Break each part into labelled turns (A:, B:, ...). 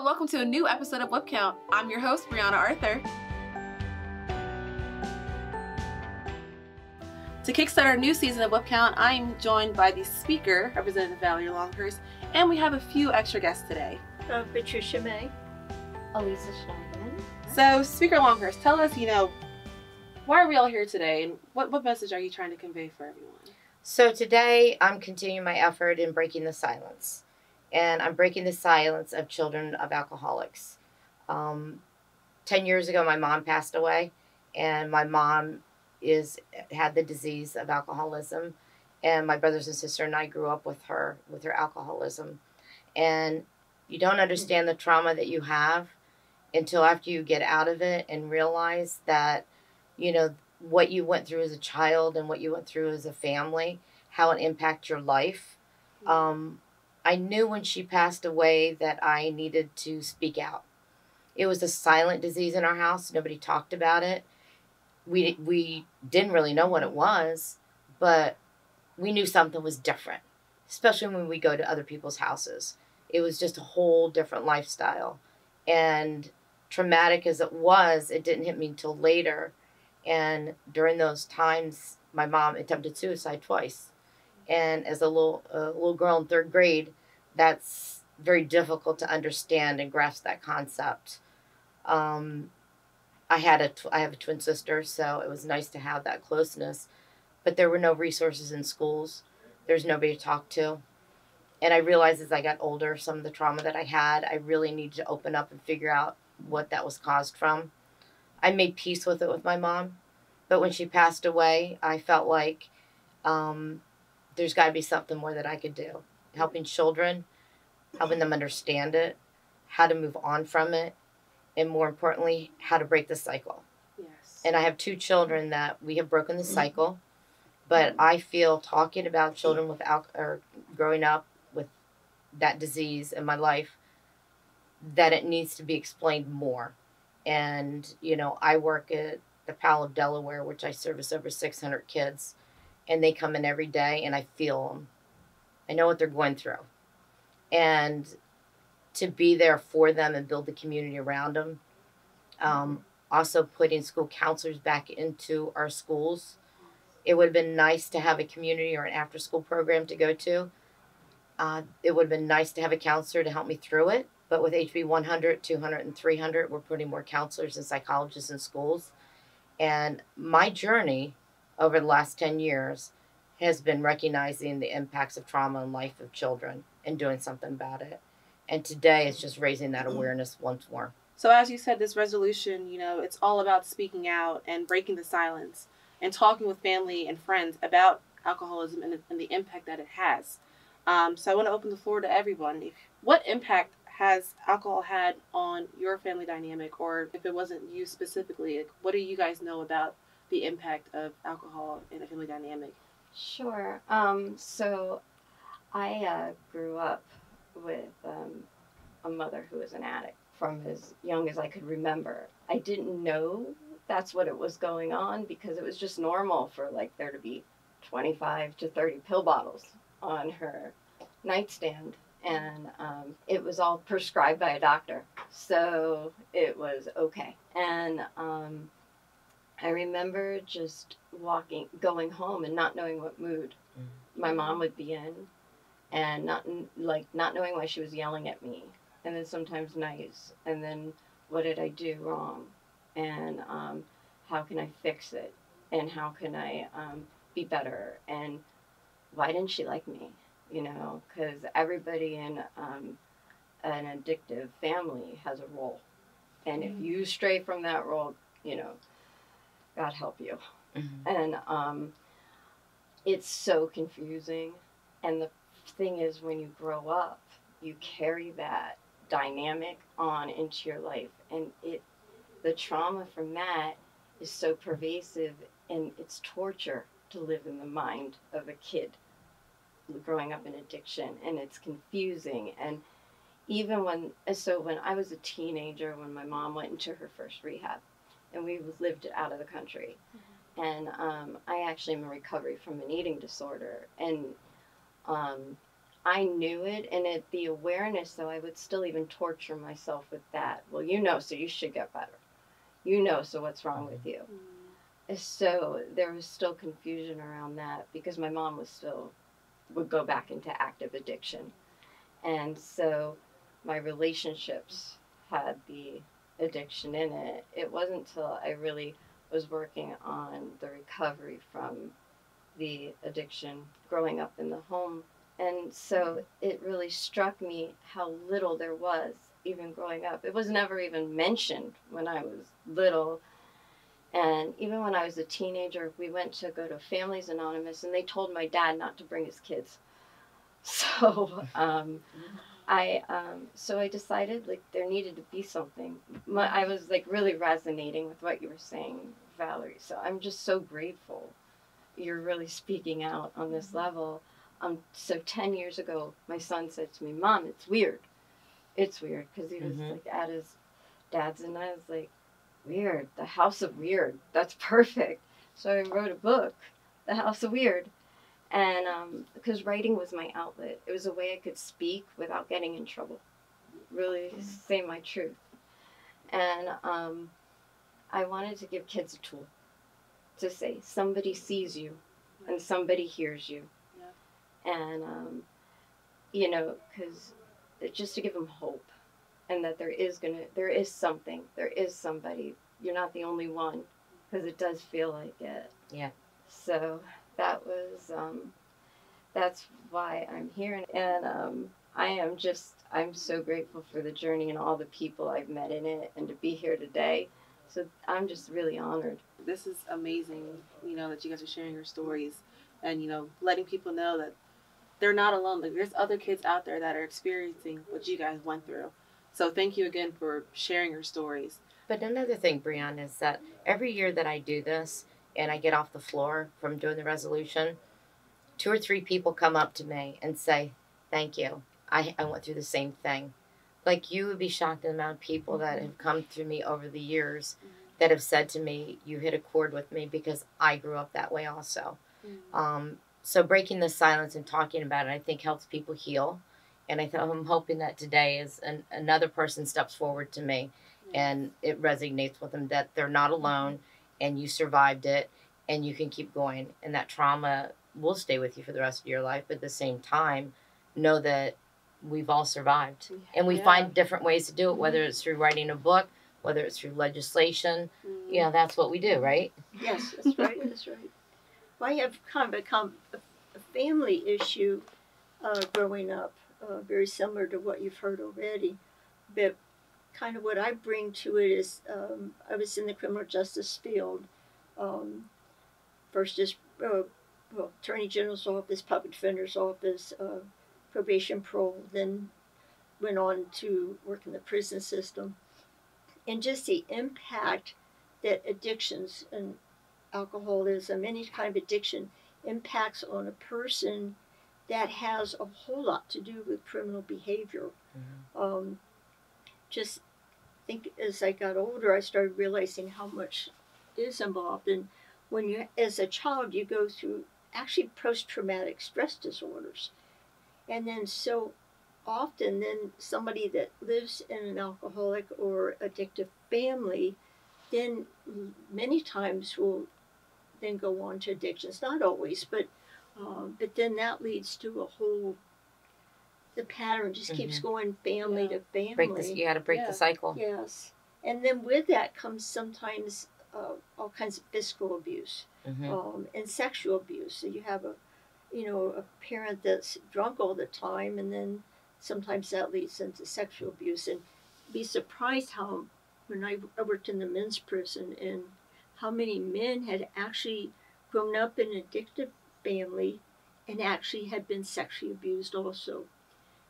A: and welcome to a new episode of Whip Count. I'm your host, Brianna Arthur. To kickstart our new season of Whip Count, I'm joined by the speaker, Representative Valerie Longhurst, and we have a few extra guests today.
B: Patricia May.
C: Alisa Schneidman.
A: So, Speaker Longhurst, tell us, why are we all here today, and what message are you trying to convey for everyone?
C: So today, I'm continuing my effort in breaking the silence. And I'm breaking the silence of children of alcoholics. 10 years ago, my mom passed away, and my mom had the disease of alcoholism, and my brothers and sister and I grew up with her alcoholism. And you don't understand the trauma that you have until after you get out of it and realize that, what you went through as a child and what you went through as a family, how it impacts your life. I knew when she passed away that I needed to speak out. It was a silent disease in our house. Nobody talked about it. We didn't really know what it was, but we knew something was different, especially when we go to other people's houses. It was just a whole different lifestyle. And traumatic as it was, it didn't hit me until later. And during those times, my mom attempted suicide twice. And as a little girl in third grade, that's very difficult to understand and grasp that concept. I have a twin sister, so it was nice to have that closeness. But there were no resources in schools. There's nobody to talk to. And I realized as I got older, some of the trauma that I had, I really needed to open up and figure out what that was caused from. I made peace with it with my mom. But when she passed away, I felt like there's got to be something more that I could do. Helping children, helping them understand it, how to move on from it, and more importantly, how to break the cycle.
A: Yes. And
C: I have two children that we have broken the cycle, but I feel talking about children with or growing up with that disease in my life, that it needs to be explained more. And, I work at the PAL of Delaware, which I service over 600 kids, and they come in every day, and I feel them. I know what they're going through. And to be there for them and build the community around them. Also putting school counselors back into our schools. It would have been nice to have a community or an after-school program to go to. It would have been nice to have a counselor to help me through it. But with HB 100, 200, and 300, we're putting more counselors and psychologists in schools. And my journey over the last 10 years has been recognizing the impacts of trauma in life of children and doing something about it. And today it's just raising that awareness once more.
A: So as you said, this resolution, it's all about speaking out and breaking the silence and talking with family and friends about alcoholism and the impact that it has. So I want to open the floor to everyone. What impact has alcohol had on your family dynamic, or if it wasn't you specifically, what do you guys know about the impact of alcohol in a family dynamic?
D: Sure. So I grew up with a mother who was an addict from as young as I could remember. I didn't know that's what it was going on because it was just normal for there to be 25 to 30 pill bottles on her nightstand. And it was all prescribed by a doctor. So it was okay. And I remember just going home and not knowing what mood my mom would be in, and not knowing why she was yelling at me, and then sometimes nice, and then what did I do wrong, and how can I fix it, and how can I be better, and why didn't she like me, because everybody in an addictive family has a role, and if you stray from that role, God help you. Mm-hmm. And it's so confusing. And the thing is, when you grow up, you carry that dynamic on into your life. And the trauma from that is so pervasive, and it's torture to live in the mind of a kid growing up in addiction. And it's confusing. And even when I was a teenager, when my mom went into her first rehab, and we lived out of the country. Mm-hmm. And I actually am in recovery from an eating disorder. And I knew it, and the awareness, though, I would still even torture myself with that. Well, you know, so you should get better. You know, so what's wrong with you? So there was still confusion around that because my mom would go back into active addiction. And so my relationships had the addiction in it. It wasn't until I really was working on the recovery from the addiction growing up in the home. And so it really struck me how little there was even growing up. It was never even mentioned when I was little. And even when I was a teenager, we went to go to Families Anonymous, and they told my dad not to bring his kids. So I decided like there needed to be something. I was like really resonating with what you were saying, Valerie. So I'm just so grateful you're really speaking out on this level. So 10 years ago, my son said to me, "Mom, it's weird. It's weird," because he was like at his dad's, and I was like, "Weird, the House of Weird. That's perfect." So I wrote a book, The House of Weird. And because writing was my outlet, it was a way I could speak without getting in trouble, really say my truth. And I wanted to give kids a tool to say somebody sees you and somebody hears you. Yeah. And, you know, because just to give them hope and that there is something, there is somebody. You're not the only one, because it does feel like it.
C: Yeah.
D: So that was, that's why I'm here. And I'm so grateful for the journey and all the people I've met in it and to be here today. So I'm just really honored.
A: This is amazing, you know, that you guys are sharing your stories and, you know, letting people know that they're not alone. Like, there's other kids out there that are experiencing what you guys went through. So thank you again for sharing your stories.
C: But another thing, Brianna, is that every year that I do this and I get off the floor from doing the resolution, 2 or 3 people come up to me and say, "Thank you. I went through the same thing." Like, you would be shocked at the amount of people that have come to me over the years that have said to me, "You hit a chord with me because I grew up that way also." So breaking the silence and talking about it, I think, helps people heal. And I'm hoping that today is another person steps forward to me and it resonates with them that they're not alone and you survived it and you can keep going. And that trauma will stay with you for the rest of your life. But at the same time, know that we've all survived. And we find different ways to do it, whether it's through writing a book, whether it's through legislation. You know, that's what we do, right?
B: Yes, that's right, that's right. Well, I have kind of become a family issue growing up, very similar to what you've heard already. But kind of what I bring to it is I was in the criminal justice field, first as Attorney General's office, Public Defender's office, probation parole, then went on to work in the prison system. And just the impact that addictions and alcoholism, any kind of addiction, impacts on a person that has a whole lot to do with criminal behavior. Just think as I got older, I started realizing how much is involved. And when you, as a child, you go through actually post-traumatic stress disorders. And then so often, then somebody that lives in an alcoholic or addictive family, then many times will then go on to addictions. Not always, but then that leads to a whole, the pattern just keeps going family to family.
C: You got to break the cycle.
B: Yes. And then with that comes sometimes all kinds of physical abuse and sexual abuse. So you have a parent that's drunk all the time, and then sometimes that leads into sexual abuse. And be surprised how, when I worked in the men's prison, and how many men had actually grown up in an addictive family and actually had been sexually abused also.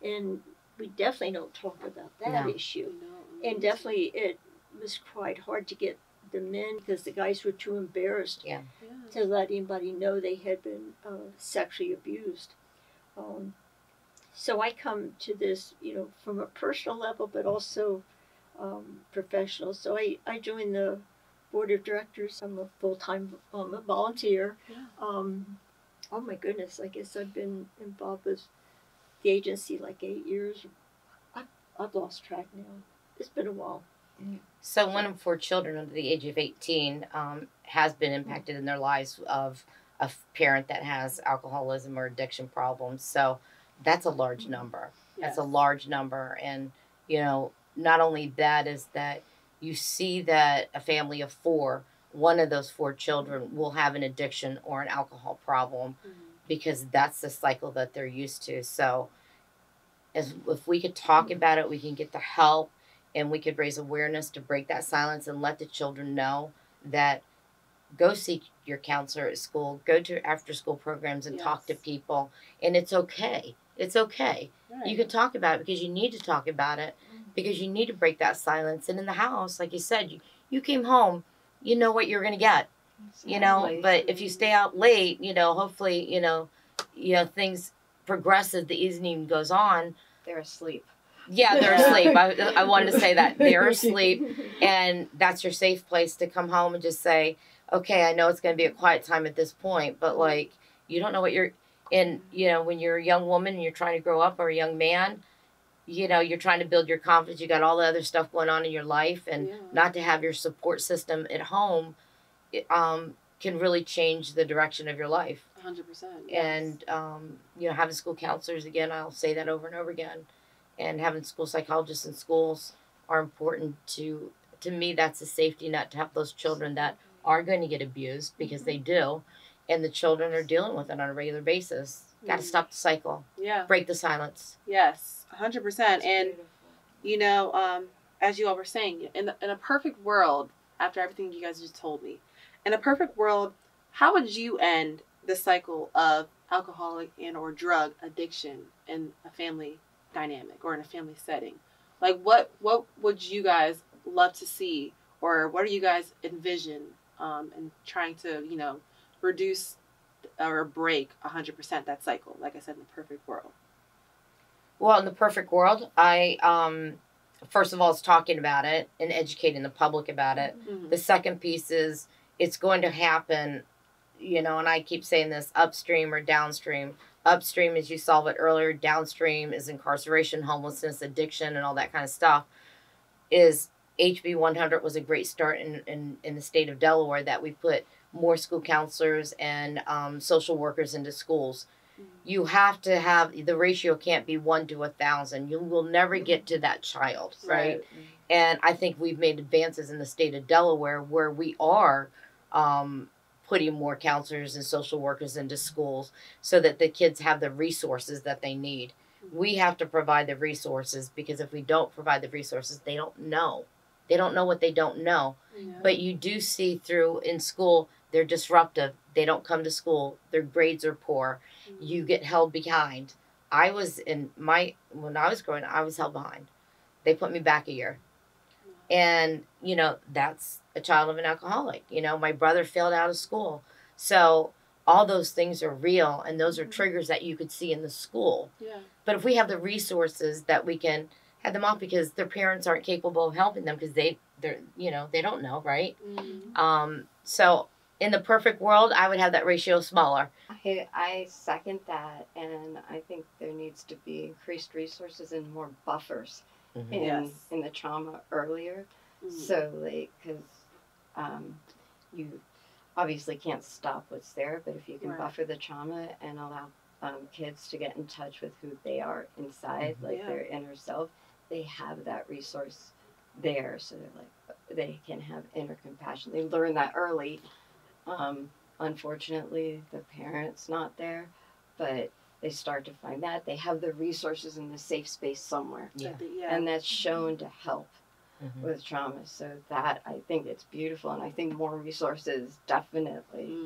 B: And we definitely don't talk about that issue. And definitely it was quite hard to get the men, because the guys were too embarrassed to let anybody know they had been sexually abused. So I come to this, from a personal level, but also professional. So I joined the board of directors. I'm a full-time a volunteer. Oh my goodness, I guess I've been involved with the agency like 8 years. I've lost track now. It's been a while.
C: So 1 in 4 children under the age of 18 has been impacted in their lives of a parent that has alcoholism or addiction problems. So that's a large number. That's a large number. And, you know, not only that is that you see that a family of 4, one of those 4 children will have an addiction or an alcohol problem because that's the cycle that they're used to. So if we could talk about it, we can get the help, and we could raise awareness to break that silence and let the children know that go seek your counselor at school, go to after school programs and talk to people. And it's okay. It's okay. Right. You can talk about it because you need to talk about it, because you need to break that silence. And in the house, like you said, you came home, you know what you're going to get, you know, but if you stay out late, you know, hopefully, you know, things progress as the evening goes on.
D: They're asleep.
C: Yeah, they're asleep. I wanted to say that. They're asleep, and that's your safe place to come home and just say, okay, I know it's going to be a quiet time at this point, but, like, you don't know what you're in, you know, when you're a young woman and you're trying to grow up, or a young man, you know, you're trying to build your confidence. You got all the other stuff going on in your life, and not to have your support system at home can really change the direction of your life.
A: 100%. Yes.
C: And, you know, having school counselors, again, I'll say that over and over again, and having school psychologists in schools are important to me. That's a safety net to have those children that are going to get abused, because they do, and the children are dealing with it on a regular basis. Got to stop the cycle. Yeah. Break the silence.
A: Yes, 100%. And, you know, as you all were saying, in a perfect world, after everything you guys just told me, in a perfect world, how would you end the cycle of alcoholic and or drug addiction in a family dynamic or in a family setting? Like, what would you guys love to see, or what do you guys envision in trying to, you know, reduce or break 100% that cycle, like I said, in the perfect world?
C: Well, in the perfect world, I first of all, it's talking about it and educating the public about it. The second piece is it's going to happen, you know, and I keep saying this, upstream or downstream. Upstream is you solve it earlier. Downstream is incarceration, homelessness, addiction, and all that kind of stuff. Is HB 100 was a great start in the state of Delaware, that we put more school counselors and social workers into schools. You have to have, the ratio can't be 1 to 1,000. You will never get to that child, right? And I think we've made advances in the state of Delaware where we are putting more counselors and social workers into schools so that the kids have the resources that they need. We have to provide the resources, because if we don't provide the resources, they don't know. They don't know what they don't know. Yeah. But you do see through in school, they're disruptive. They don't come to school. Their grades are poor. You get held behind. When I was growing up, I was held behind. They put me back a year. And, you know, that's a child of an alcoholic. You know, my brother failed out of school. So all those things are real, and those are triggers that you could see in the school. Yeah. But if we have the resources that we can head them off, because their parents aren't capable of helping them, because they're you know, they don't know, right? So in the perfect world, I would have that ratio smaller.
D: I second that, and I think there needs to be increased resources and more buffers in the trauma earlier. So, like, because you obviously can't stop what's there, but if you can buffer the trauma and allow kids to get in touch with who they are inside, like their inner self, they have that resource there, so they can have inner compassion. They learn that early. Unfortunately, the parent's not there, but they start to find that they have the resources in the safe space somewhere, and that's shown to help with trauma. So that, I think it's beautiful, and I think more resources, definitely.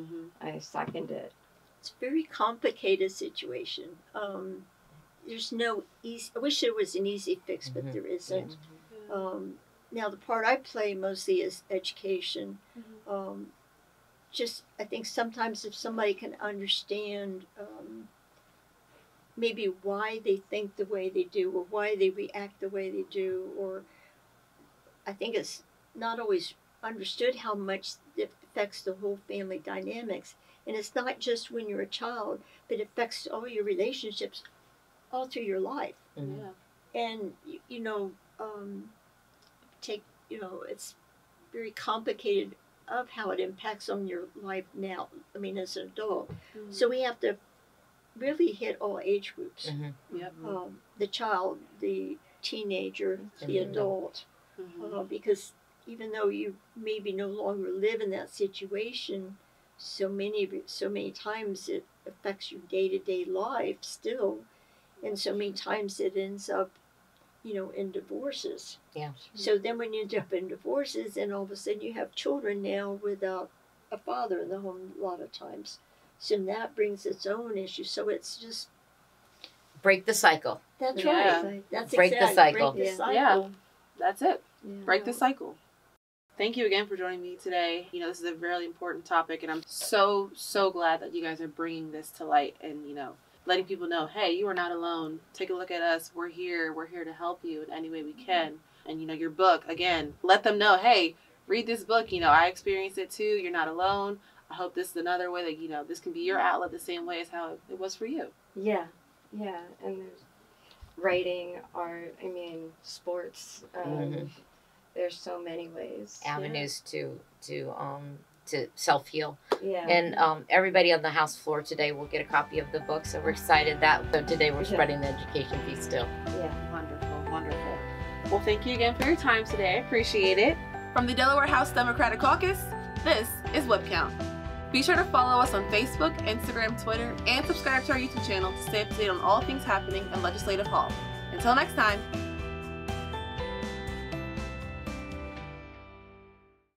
D: I second it.
B: It's a very complicated situation. There's no easy, I wish there was an easy fix, but there isn't. Now, the part I play mostly is education. Just, I think sometimes if somebody can understand maybe why they think the way they do, or why they react the way they do, or I think it's not always understood how much it affects the whole family dynamics. And it's not just when you're a child, but it affects all your relationships alter your life.
C: Mhm.
A: Yeah.
B: And it's very complicated of how it impacts on your life now. I mean, as an adult, so we have to really hit all age groups.
C: Mhm.
A: Yep.
B: The child, the teenager, the adult, because even though you maybe no longer live in that situation, so many times it affects your day-to-day life still, and so many times it ends up, in divorces.
C: Yeah.
B: So then when you end up in divorces, and all of a sudden you have children now without a father in the home a lot of times. So that brings its own issues. So it's just
C: Break the cycle.
B: that's
A: Yeah.
B: right. That's
C: Break the
B: exactly.
C: cycle.
B: Break the cycle.
A: Yeah. That's it.
D: Yeah.
A: Break the cycle. Thank you again for joining me today. This is a really important topic, and I'm so, so glad that you guys are bringing this to light and, letting people know, hey, you are not alone. Take a look at us. We're here. We're here to help you in any way we can. And, your book, again, let them know, hey, read this book. I experienced it too. You're not alone. I hope this is another way that, this can be your outlet the same way as how it was for you.
D: Yeah. Yeah. And there's writing, art, sports. There's so many ways.
C: Avenues to self-heal.
D: Yeah.
C: And everybody on the house floor today will get a copy of the book, so we're excited so today we're spreading the education piece still.
D: Yeah.
A: Wonderful, wonderful. Well, thank you again for your time today. I appreciate it. From the Delaware House Democratic Caucus, this is Whip Count. Be sure to follow us on Facebook, Instagram, Twitter, and subscribe to our YouTube channel to stay up to date on all things happening in Legislative Hall. Until next time.